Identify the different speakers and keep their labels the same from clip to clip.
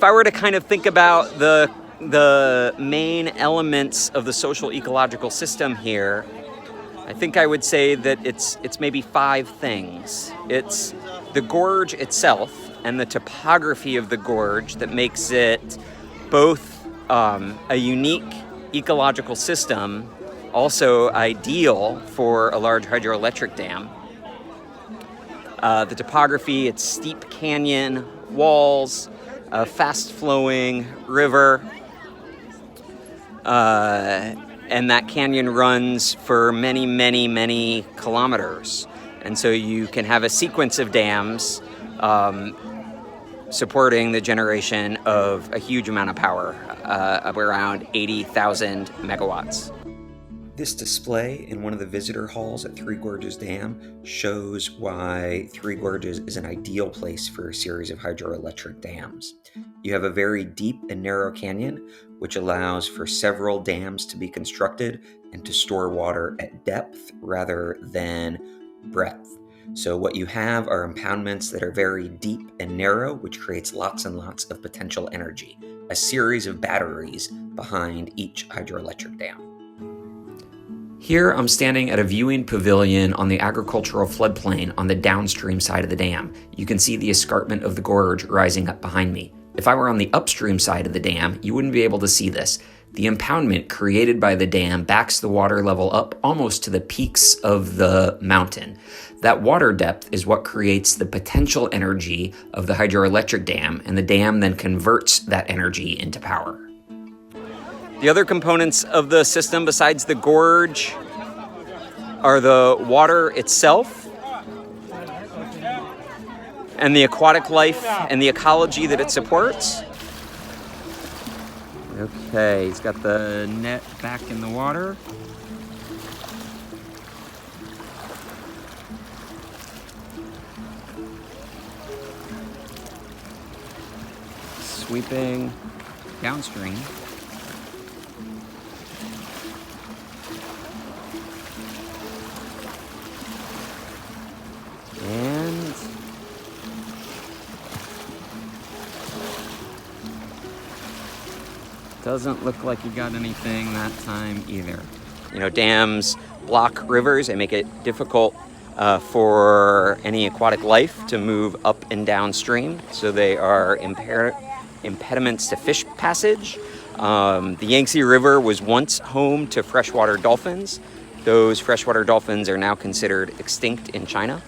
Speaker 1: if I were to kind of think about the main elements of the social ecological system here, I think I would say that it's maybe 5 things. It's the gorge itself and the topography of the gorge that makes it both a unique ecological system, also ideal for a large hydroelectric dam. The topography, it's steep canyon walls, a fast-flowing river, and that canyon runs for many, many, many kilometers. And so you can have a sequence of dams supporting the generation of a huge amount of power, of around 80,000 megawatts. This display in one of the visitor halls at Three Gorges Dam shows why Three Gorges is an ideal place for a series of hydroelectric dams. You have a very deep and narrow canyon, which allows for several dams to be constructed and to store water at depth rather than breadth. So what you have are impoundments that are very deep and narrow, which creates lots and lots of potential energy, a series of batteries behind each hydroelectric dam. Here I'm standing at a viewing pavilion on the agricultural floodplain on the downstream side of the dam. You can see the escarpment of the gorge rising up behind me. If I were on the upstream side of the dam, you wouldn't be able to see this. The impoundment created by the dam backs the water level up almost to the peaks of the mountain. That water depth is what creates the potential energy of the hydroelectric dam, and the dam then converts that energy into power. The other components of the system besides the gorge are the water itself and the aquatic life and the ecology that it supports. Okay, he's got the net back in the water. Sweeping downstream. And doesn't look like you got anything that time either. You know, dams block rivers and make it difficult for any aquatic life to move up and downstream. So they are impediments to fish passage. The Yangtze River was once home to freshwater dolphins. Those freshwater dolphins are now considered extinct in China.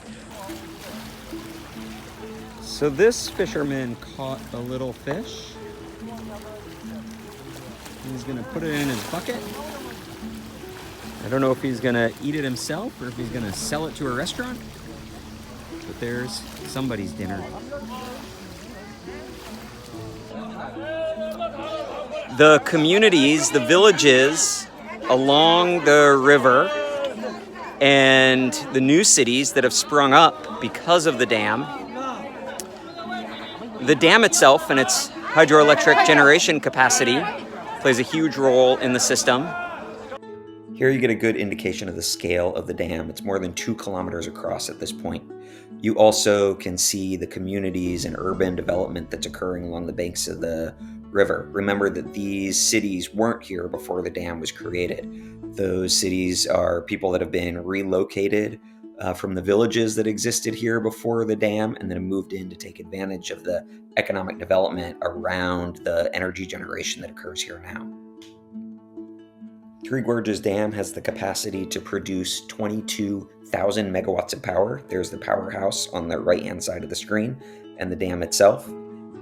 Speaker 1: So this fisherman caught a little fish. He's gonna put it in his bucket. I don't know if he's gonna eat it himself or if he's gonna sell it to a restaurant, but there's somebody's dinner. The communities, the villages along the river and the new cities that have sprung up because of the dam. The dam itself and its hydroelectric generation capacity plays a huge role in the system. Here you get a good indication of the scale of the dam. It's more than 2 kilometers across at this point. You also can see the communities and urban development that's occurring along the banks of the river. Remember that these cities weren't here before the dam was created. Those cities are people that have been relocated from the villages that existed here before the dam and then moved in to take advantage of the economic development around the energy generation that occurs here now. Three Gorges Dam has the capacity to produce 22,000 megawatts of power. There's the powerhouse on the right-hand side of the screen and the dam itself.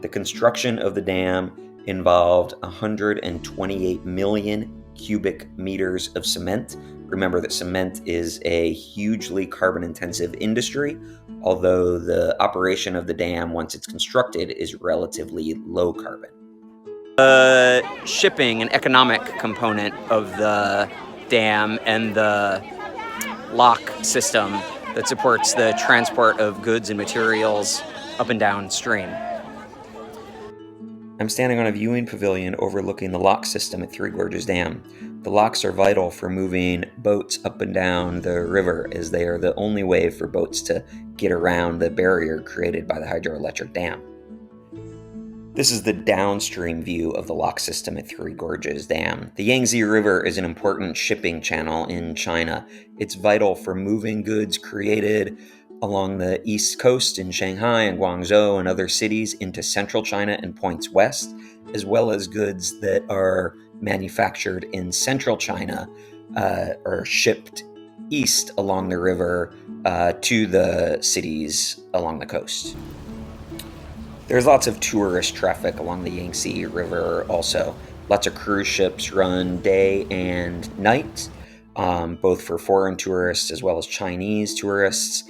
Speaker 1: The construction of the dam involved 128 million cubic meters of cement. Remember that cement is a hugely carbon-intensive industry, although the operation of the dam, once it's constructed, is relatively low carbon. The shipping and economic component of the dam and the lock system that supports the transport of goods and materials up and downstream. I'm standing on a viewing pavilion overlooking the lock system at Three Gorges Dam. The locks are vital for moving boats up and down the river, as they are the only way for boats to get around the barrier created by the hydroelectric dam. This is the downstream view of the lock system at Three Gorges Dam. The Yangtze River is an important shipping channel in China. It's vital for moving goods created along the east coast in Shanghai and Guangzhou and other cities into central China and points west, as well as goods that are manufactured in central China or shipped east along the river to the cities along the coast. There's lots of tourist traffic along the Yangtze River also. Lots of cruise ships run day and night, both for foreign tourists as well as Chinese tourists.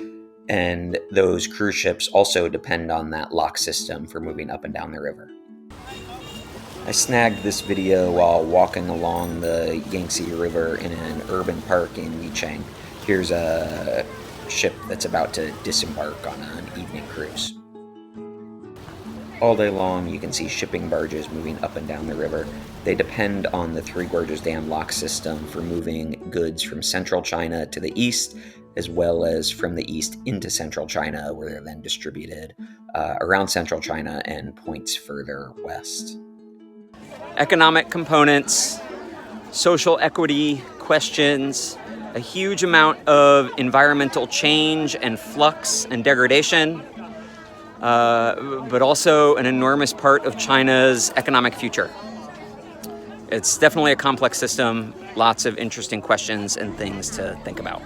Speaker 1: And those cruise ships also depend on that lock system for moving up and down the river. I snagged this video while walking along the Yangtze River in an urban park in Yicheng. Here's a ship that's about to disembark on an evening cruise. All day long, you can see shipping barges moving up and down the river. They depend on the Three Gorges Dam lock system for moving goods from central China to the east, as well as from the east into central China, where they're then distributed around central China and points further west. Economic components, social equity questions, a huge amount of environmental change and flux and degradation, but also an enormous part of China's economic future. It's definitely a complex system, lots of interesting questions and things to think about.